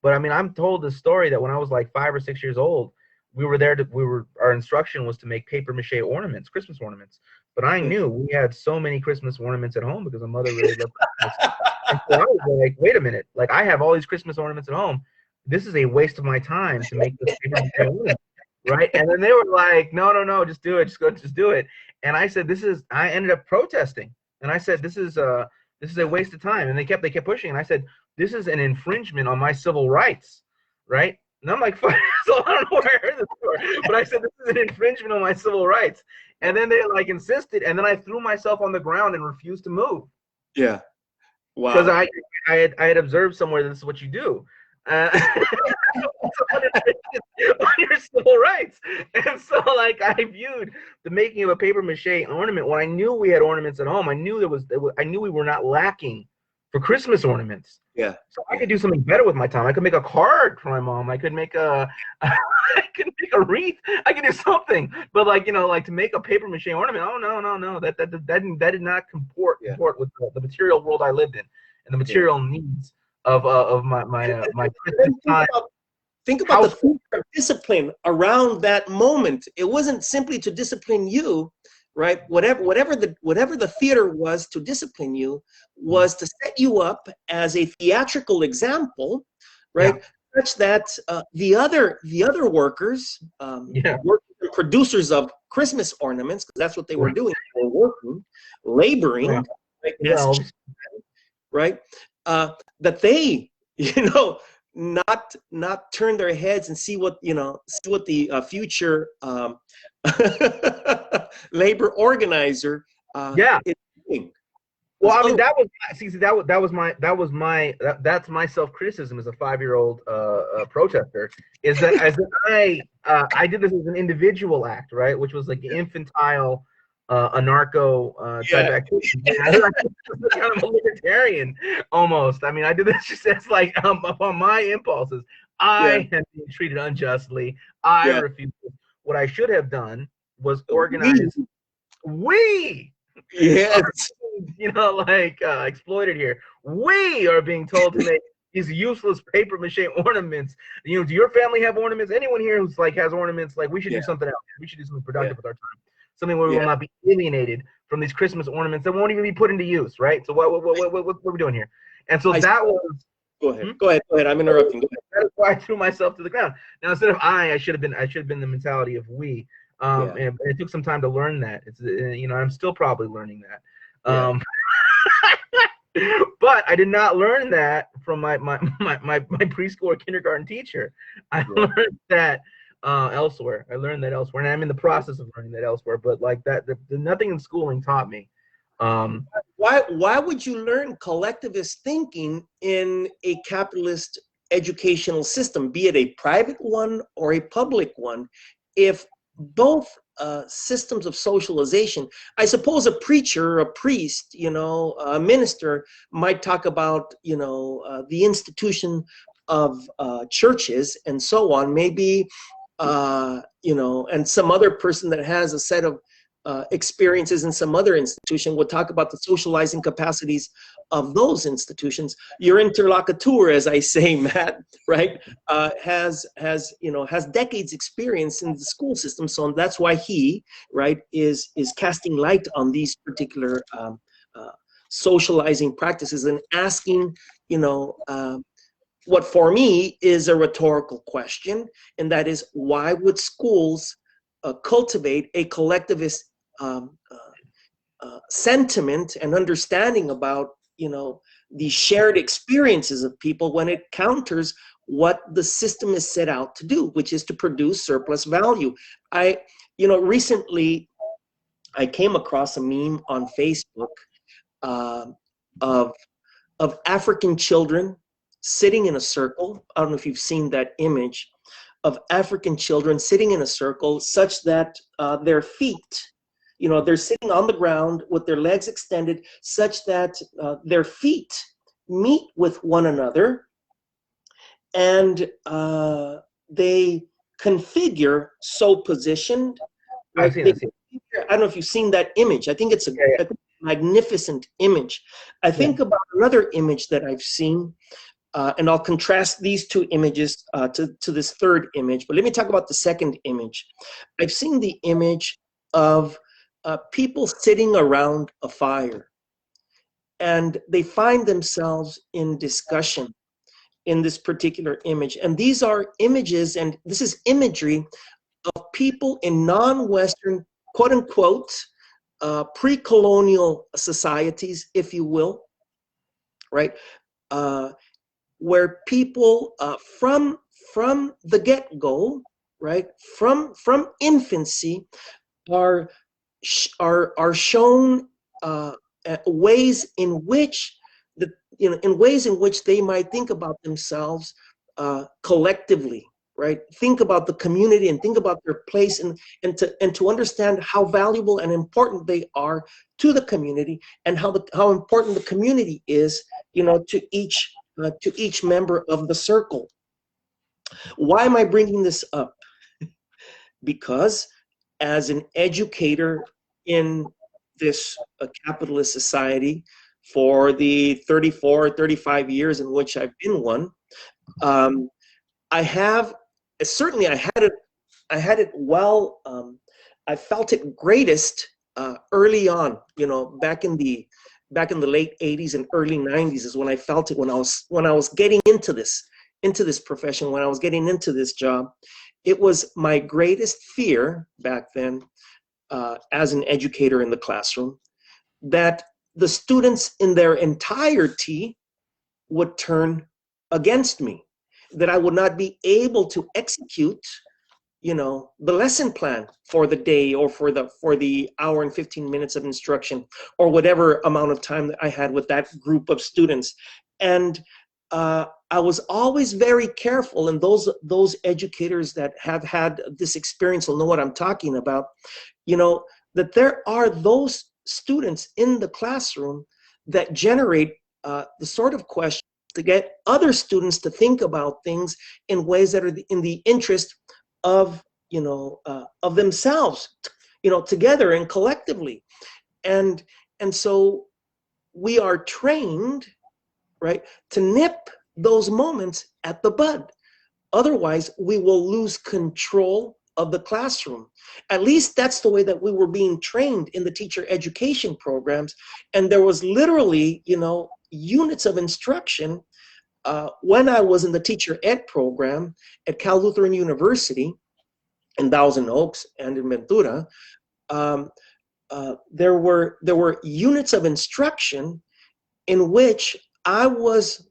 But I mean, I'm told this story that when I was like 5 or 6 years old, our instruction was to make paper mache ornaments, Christmas ornaments. But I knew we had so many Christmas ornaments at home because my mother really loved Christmas. And so I was like, wait a minute, like I have all these Christmas ornaments at home. This is a waste of my time to make this paper mache ornament. Right. And then they were like, no, just do it. Just do it. And I said, I ended up protesting. And I said, this is a waste of time. And they kept pushing. And I said, this is an infringement on my civil rights. Right. And I'm like, so I don't know where I heard this before, but I said, this is an infringement on my civil rights. And then they like insisted. And then I threw myself on the ground and refused to move. Yeah. Wow. Because I had observed somewhere that this is what you do. On your civil rights. And so like I viewed the making of a paper mache ornament when I knew we had ornaments at home. I knew I knew we were not lacking for Christmas ornaments. Yeah. So I could do something better with my time. I could make a card for my mom. I could make a wreath. I could do something. But like, like to make a paper mache ornament, oh no. That did not comport with the material world I lived in and the material needs of my Christmas time. Think about the theater of discipline around that moment. It wasn't simply to discipline you, right? Whatever the theater was to discipline you was to set you up as a theatrical example, right? Yeah. Such that the other workers, producers of Christmas ornaments, because that's what they were doing, they were working, laboring, right? That they, not turn their heads and see what the future labor organizer is doing. Well, I mean, that's my self-criticism as a 5-year-old protester, is that I did this as an individual act, right, which was like the infantile anarcho type activity. I was kind of a libertarian almost. I mean, I did this just as like upon my impulses. I had been treated unjustly. I refused. What I should have done was organize. Exploited here. We are being told to make these useless paper mache ornaments. Do your family have ornaments? Anyone here who's like has ornaments? Like, we should do something else. We should do something productive with our time. Something where we will not be alienated from these Christmas ornaments that won't even be put into use, right? So what are we doing here? And so that was. Go ahead. I'm interrupting. That's why I threw myself to the ground. Now instead of I should have been the mentality of we. And it took some time to learn that. It's I'm still probably learning that. But I did not learn that from my preschool or kindergarten teacher. I learned that elsewhere. And I'm in the process of learning that elsewhere. But like that, nothing in schooling taught me. Why would you learn collectivist thinking in a capitalist educational system, be it a private one or a public one, if both systems of socialization? I suppose a preacher, a priest, a minister might talk about, the institution of churches and so on, maybe, and some other person that has a set of experiences in some other institution would talk about the socializing capacities of those institutions. Your interlocutor, as I say, Matt, right, has decades experience in the school system, so that's why he, right, is casting light on these particular socializing practices and asking, what for me is a rhetorical question, and that is, why would schools cultivate a collectivist sentiment and understanding about the shared experiences of people when it counters what the system is set out to do, which is to produce surplus value? Recently I came across a meme on Facebook of African children sitting in a circle. I don't know if you've seen that image. of African children sitting in a circle such that their feet, they're sitting on the ground with their legs extended such that their feet meet with one another, and they configure so positioned, I've right? seen it. I don't know if you've seen that image. I think it's a magnificent image. I think about another image that I've seen, and I'll contrast these two images to this third image. But let me talk about the second image. I've seen the image of people sitting around a fire, and they find themselves in discussion in this particular image. And these are images, and this is imagery of people in non-Western, quote unquote, pre-colonial societies, if you will, right? Where people from the get-go, right, from infancy, are shown ways in which they might think about themselves collectively, right? Think about the community and think about their place, and to understand how valuable and important they are to the community, and how important the community is, to each member of the circle. Why am I bringing this up? Because as an educator in this capitalist society for the 35 years in which I've been one, I had it well. I felt it greatest early on, back in the late 80s and early 90s is when I felt it, when I was getting into this profession, when I was getting into this job. It was my greatest fear back then, as an educator in the classroom, that the students in their entirety would turn against me, that I would not be able to execute, the lesson plan for the day, or for the hour and 15 minutes of instruction, or whatever amount of time that I had with that group of students. And I was always very careful, and those educators that have had this experience will know what I'm talking about, that there are those students in the classroom that generate the sort of questions to get other students to think about things in ways that are in the interest of themselves, together and collectively. And so we are trained, right, to nip those moments at the bud. Otherwise, we will lose control of the classroom. At least that's the way that we were being trained in the teacher education programs. And there was literally, units of instruction when I was in the teacher ed program at Cal Lutheran University in Thousand Oaks and in Ventura. There were units of instruction in which I was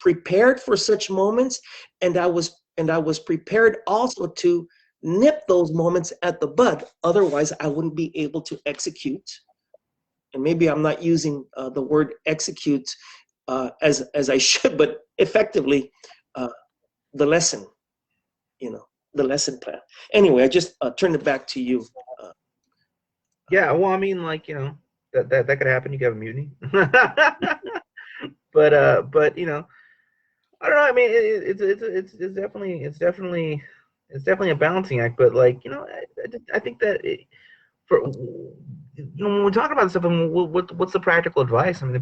prepared for such moments, and I was prepared also to nip those moments at the bud. Otherwise, I wouldn't be able to execute. And maybe I'm not using the word execute as I should, but effectively, the lesson, the lesson plan. Anyway, I just turned it back to you. Yeah, well, I mean, like, that could happen. You could have a mutiny. but I don't know. I mean, it's definitely a balancing act. But, like, I think that when we talk about stuff, I mean, what's the practical advice? I mean, the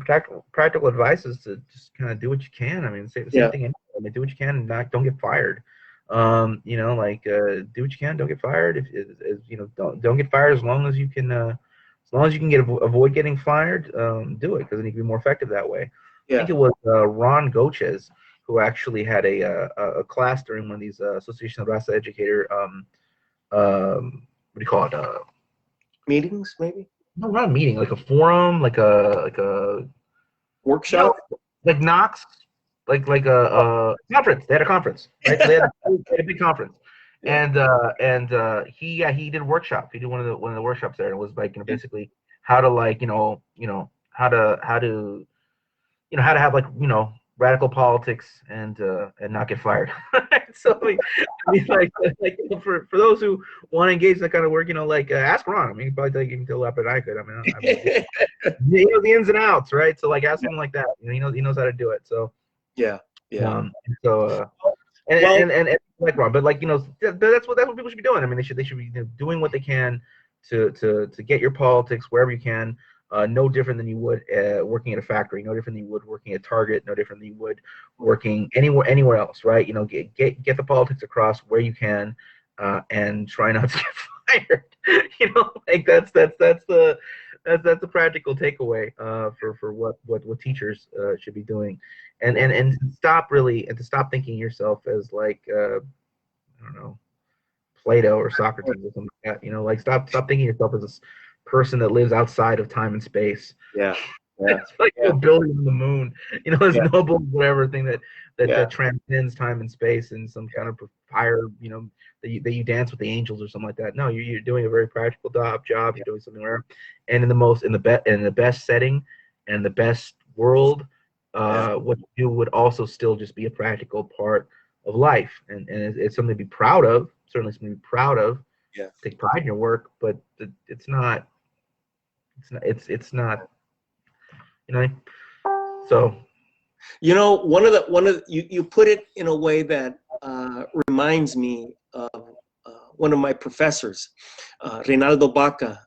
practical advice is to just kind of do what you can. I mean, same thing. I mean, do what you can and don't get fired. Do what you can, don't get fired. If don't get fired as long as you can. As long as you can avoid getting fired, do it, because then you can be more effective that way. I think it was Ron Goches who actually had a class during one of these Association of Raza Educator what do you call it? Meetings, maybe? No, not a meeting, like a forum, like a workshop, like Knox, like a conference. They had a conference, right? So they had a big conference, and he did a workshop. He did one of the workshops there, and it was like basically how to, like, how to have, like, radical politics and not get fired. So I mean, like for those who want to engage in that kind of work, like ask Ron. I mean, he probably tell you a lot better than I could. I mean, he knows the ins and outs, right? So like ask someone like that. He knows how to do it. So Yeah, yeah. So and, Well, and like Ron, but like that's what people should be doing. I mean, they should be doing what they can to get your politics wherever you can. No different than you would working at a factory, no different than you would working at Target, no different than you would working anywhere else, right? Get the politics across where you can, and try not to get fired. Like that's the practical takeaway for what teachers should be doing, and stop thinking of yourself as like I don't know, Plato or Socrates or something like that. Like stop thinking of yourself as this person that lives outside of time and space. yeah, yeah, It's like mobility on the moon. It's yeah. noble whatever thing that Yeah. transcends time and space and some kind of higher, that you dance with the angels or something like that. No, you're doing a very practical job. You're doing something rare, and in the best setting and the best world, what you do would also still just be a practical part of life, and it's something to be proud of. Certainly something to be proud of. Yeah. Take pride in your work, but it's not. So One of the you put it in a way that reminds me of one of my professors, Reinaldo Baca,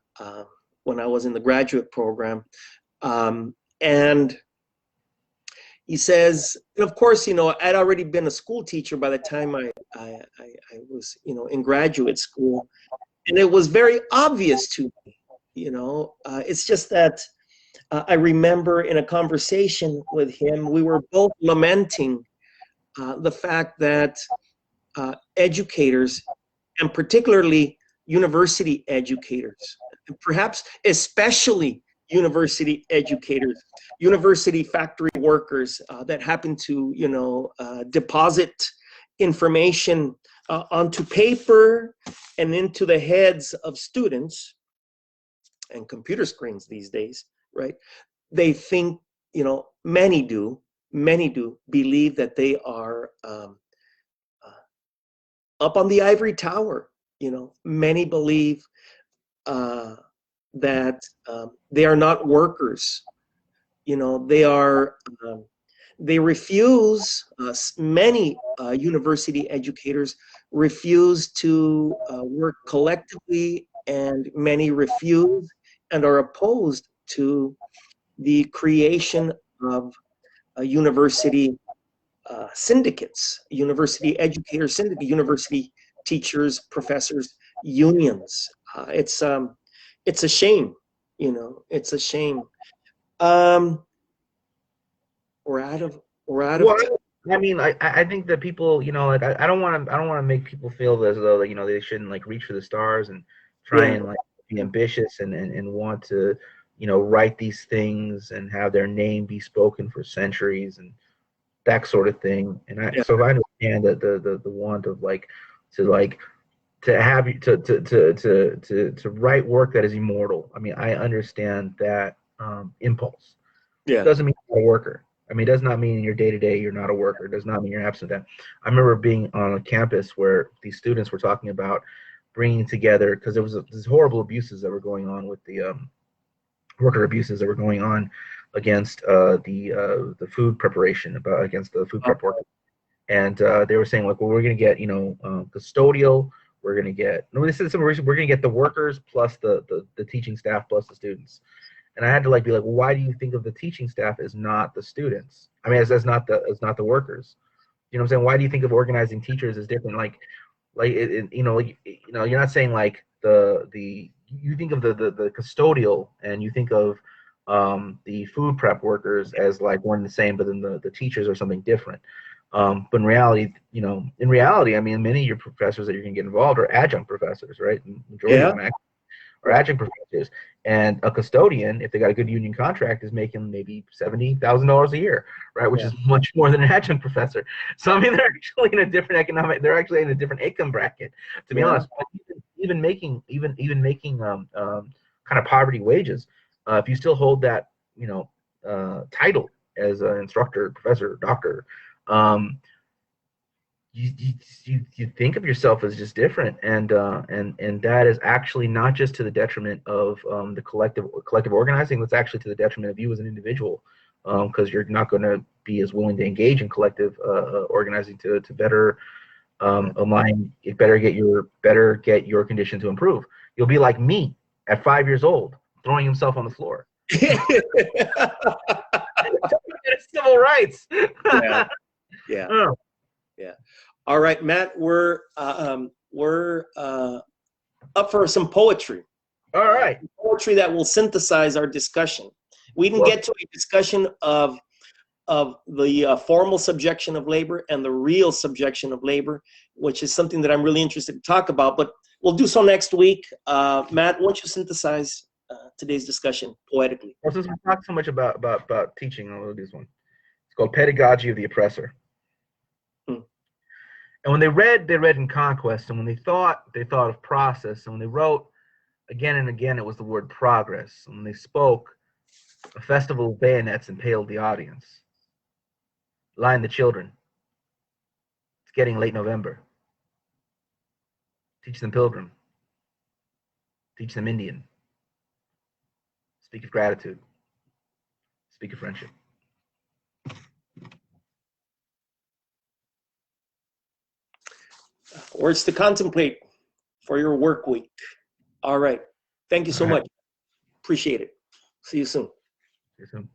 when I was in the graduate program, and he says, and of course, I'd already been a school teacher by the time I was, in graduate school, and it was very obvious to me. It's just that I remember in a conversation with him, we were both lamenting the fact that educators, and particularly university educators, and perhaps especially university educators, university factory workers that happen to, deposit information onto paper and into the heads of students and computer screens these days, right? They think, many do believe that they are up on the ivory tower. Many believe that they are not workers. They refuse, many university educators refuse to work collectively, and many refuse and are opposed to the creation of university syndicates, university educator syndicate, university teachers, professors, unions. It's a shame, it's a shame. We're out of time. I mean, I think that people, like I don't want to make people feel as though that they shouldn't like reach for the stars and try and like be ambitious and want to write these things and have their name be spoken for centuries and that sort of thing. And so I understand that the want of to have to write work that is immortal. I mean, I understand that impulse. Yeah. It doesn't mean you're a worker. I mean, it does not mean in your day-to-day you're not a worker. It does not mean you're absent that. I remember being on a campus where these students were talking about bringing together, because there was these horrible abuses that were going on with the worker abuses that were going on against the food preparation, against the food prep workers. And they were saying like, well, we're going to get custodial. We're going to get we're going to get the workers plus the teaching staff plus the students. And I had to be like, well, why do you think of the teaching staff as not the students? I mean, as not the workers. You know what I'm saying? Why do you think of organizing teachers as different? You're not saying like you think of the custodial and you think of the food prep workers as like one and the same, but then the teachers are something different. But in reality, I mean, many of your professors that you're going to get involved are adjunct professors, right? Majority of them are adjunct professors, and a custodian, if they got a good union contract, is making maybe $70,000 a year, right? Which is much more than an adjunct professor. So I mean, they're actually in a different they're actually in a different income bracket, to be honest. But even making kind of poverty wages, if you still hold that title as an instructor, professor, doctor, you think of yourself as just different, and that is actually not just to the detriment of the collective organizing. It's actually to the detriment of you as an individual, because you're not going to be as willing to engage in collective organizing to better align. It better get your condition to improve. You'll be like me at 5 years old, throwing himself on the floor. Civil rights. Yeah. Yeah. Oh. Yeah. All right, Matt, we're up for some poetry. All right. Poetry that will synthesize our discussion. We didn't get to a discussion of the formal subjection of labor and the real subjection of labor, which is something that I'm really interested to talk about, but we'll do so next week. Matt, why don't you synthesize today's discussion poetically? Well, since we talked so much about teaching, I'll do this one. It's called Pedagogy of the Oppressor. And when they read in conquest, and when they thought of process, and when they wrote again and again, it was the word progress. And when they spoke, a festival of bayonets impaled the audience. Line the children. It's getting late November. Teach them Pilgrim. Teach them Indian. Speak of gratitude. Speak of friendship. Words to contemplate for your work week. All right. Thank you so much. Appreciate it. See you soon. See you soon.